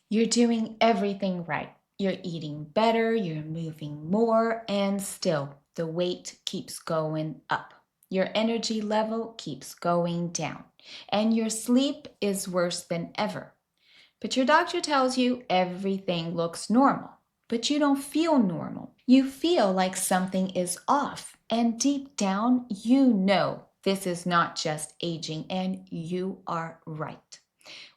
You're doing everything right. You're eating better, you're moving more, and still the weight keeps going up. Your energy level keeps going down, and your sleep is worse than ever. But your doctor tells you everything looks normal, but you don't feel normal. You feel like something is off, and deep down, you know this is not just aging, and you are right.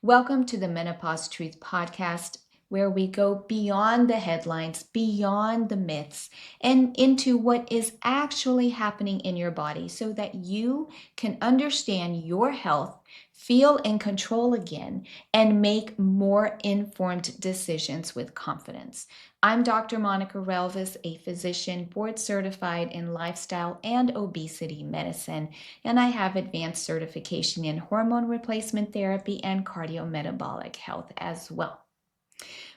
Welcome to the Menopause Truth Podcast, where we go beyond the headlines, beyond the myths, and into what is actually happening in your body so that you can understand your health, feel in control again, and make more informed decisions with confidence. I'm Dr. Monica Relvis, a physician board certified in lifestyle and obesity medicine, and I have advanced certification in hormone replacement therapy and cardiometabolic health as well.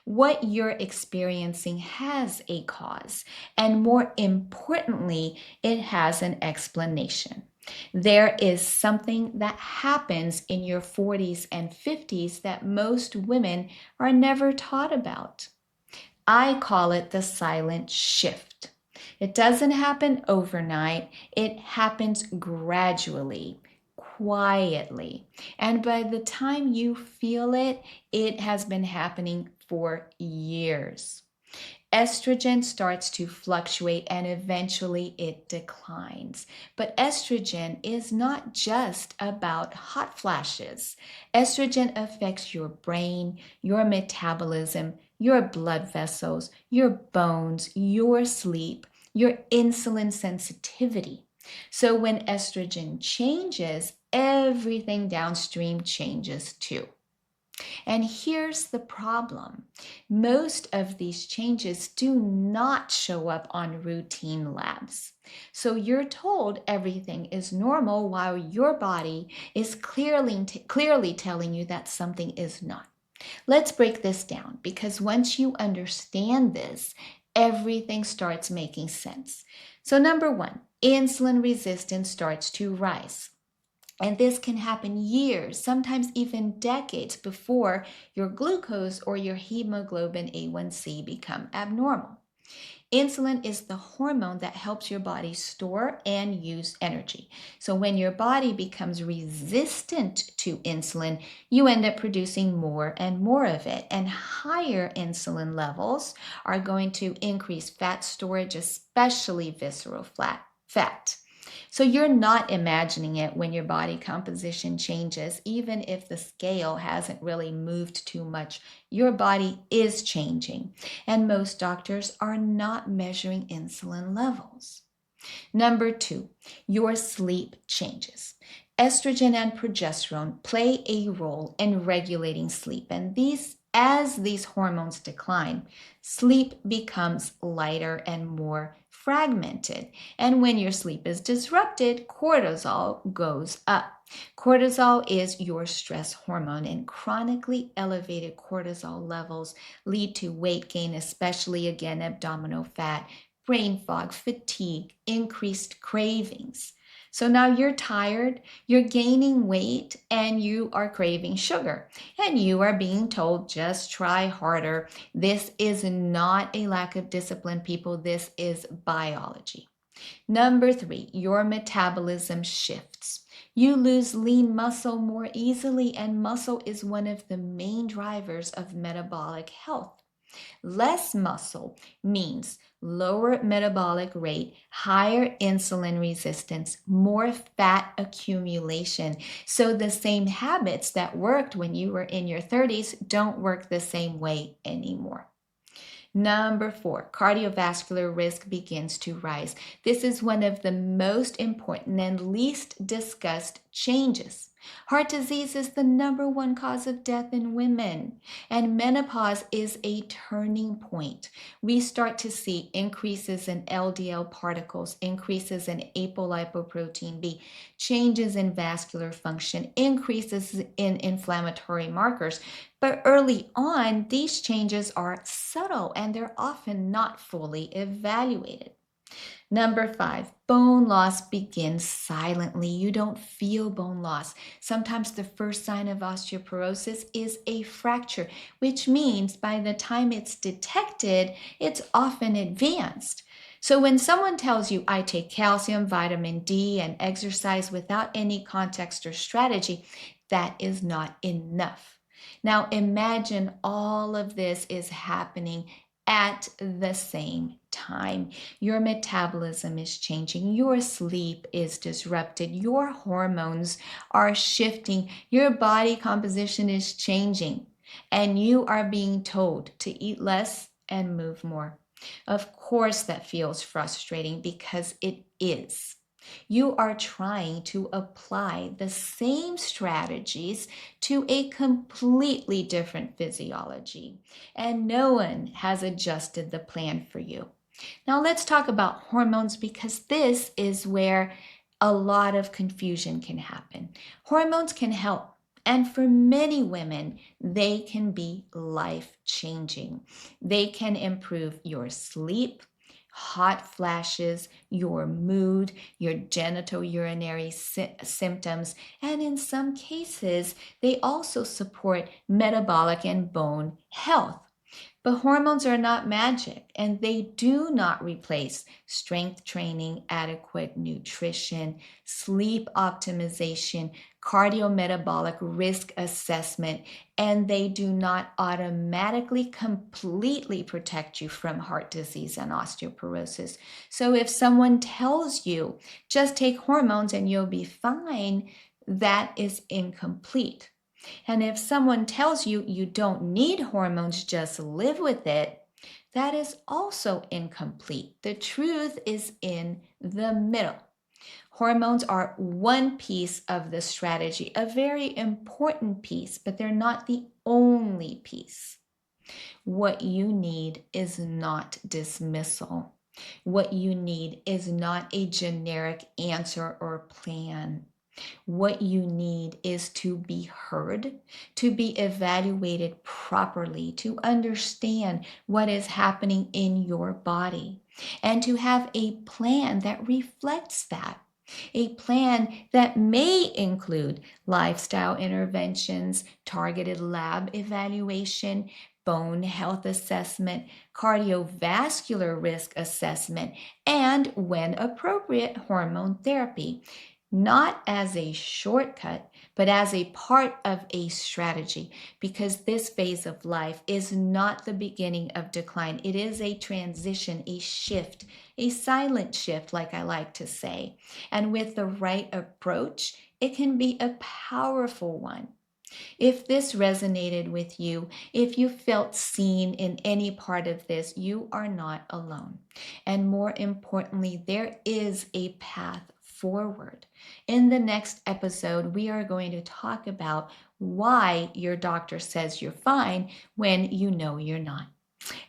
What you're experiencing has a cause, and more importantly, it has an explanation. There is something that happens in your 40s and 50s that most women are never taught about. I call it the silent shift. It doesn't happen overnight, it happens gradually, quietly. And by the time you feel it, it has been happening for years. Estrogen starts to fluctuate and eventually it declines. But estrogen is not just about hot flashes. Estrogen affects your brain, your metabolism, your blood vessels, your bones, your sleep, your insulin sensitivity. So when estrogen changes, everything downstream changes too. And here's the problem. Most of these changes do not show up on routine labs. So you're told everything is normal while your body is clearly telling you that something is not. Let's break this down because once you understand this, everything starts making sense. So, number one, insulin resistance starts to rise. And this can happen years, sometimes even decades before your glucose or your hemoglobin A1C become abnormal. Insulin is the hormone that helps your body store and use energy. So when your body becomes resistant to insulin, you end up producing more and more of it. And higher insulin levels are going to increase fat storage, especially visceral fat. So you're not imagining it when your body composition changes, even if the scale hasn't really moved too much. Your body is changing, and most doctors are not measuring insulin levels. Number two, your sleep changes. Estrogen and progesterone play a role in regulating sleep, and as these hormones decline, sleep becomes lighter and more fragmented. And when your sleep is disrupted, cortisol goes up. Cortisol is your stress hormone, and chronically elevated cortisol levels lead to weight gain, especially again abdominal fat, brain fog, fatigue, increased cravings. So now you're tired, you're gaining weight, and you are craving sugar. And you are being told, just try harder. This is not a lack of discipline, people. This is biology. Number three, your metabolism shifts. You lose lean muscle more easily, and muscle is one of the main drivers of metabolic health. Less muscle means lower metabolic rate, higher insulin resistance, more fat accumulation. So the same habits that worked when you were in your 30s don't work the same way anymore. Number four, cardiovascular risk begins to rise. This is one of the most important and least discussed changes. Heart disease is the number one cause of death in women, and menopause is a turning point. We start to see increases in LDL particles, increases in apolipoprotein B, changes in vascular function, increases in inflammatory markers. But early on, these changes are subtle and they're often not fully evaluated. Number 5, bone loss begins silently. You don't feel bone loss. Sometimes the first sign of osteoporosis is a fracture, which means by the time it's detected, it's often advanced. So when someone tells you, I take calcium, vitamin D, and exercise without any context or strategy, that is not enough. Now imagine all of this is happening at the same time. Your metabolism is changing, your sleep is disrupted, your hormones are shifting, your body composition is changing, and you are being told to eat less and move more. Of course, that feels frustrating because it is. You are trying to apply the same strategies to a completely different physiology, and no one has adjusted the plan for you. Now, let's talk about hormones because this is where a lot of confusion can happen. Hormones can help, and for many women, they can be life changing. They can improve your sleep, hot flashes, your mood, your genitourinary symptoms, and in some cases, they also support metabolic and bone health. But hormones are not magic, and they do not replace strength training, adequate nutrition, sleep optimization, cardiometabolic risk assessment, and they do not automatically completely protect you from heart disease and osteoporosis. So if someone tells you, just take hormones and you'll be fine, that is incomplete. And if someone tells you you don't need hormones, just live with it, that is also incomplete. The truth is in the middle. Hormones are one piece of the strategy, a very important piece, but they're not the only piece. What you need is not dismissal. What you need is not a generic answer or plan. What you need is to be heard, to be evaluated properly, to understand what is happening in your body, and to have a plan that reflects that. A plan that may include lifestyle interventions, targeted lab evaluation, bone health assessment, cardiovascular risk assessment, and, when appropriate, hormone therapy, not as a shortcut, but as a part of a strategy, because this phase of life is not the beginning of decline. It is a transition, a shift, a silent shift, like I like to say. And with the right approach, it can be a powerful one. If this resonated with you, if you felt seen in any part of this, you are not alone. And more importantly, there is a path forward. In the next episode, we are going to talk about why your doctor says you're fine when you know you're not,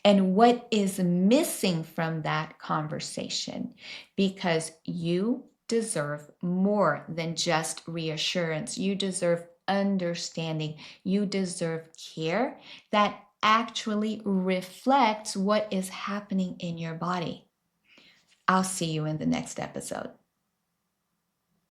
and what is missing from that conversation, because you deserve more than just reassurance. You deserve understanding. You deserve care that actually reflects what is happening in your body. I'll see you in the next episode.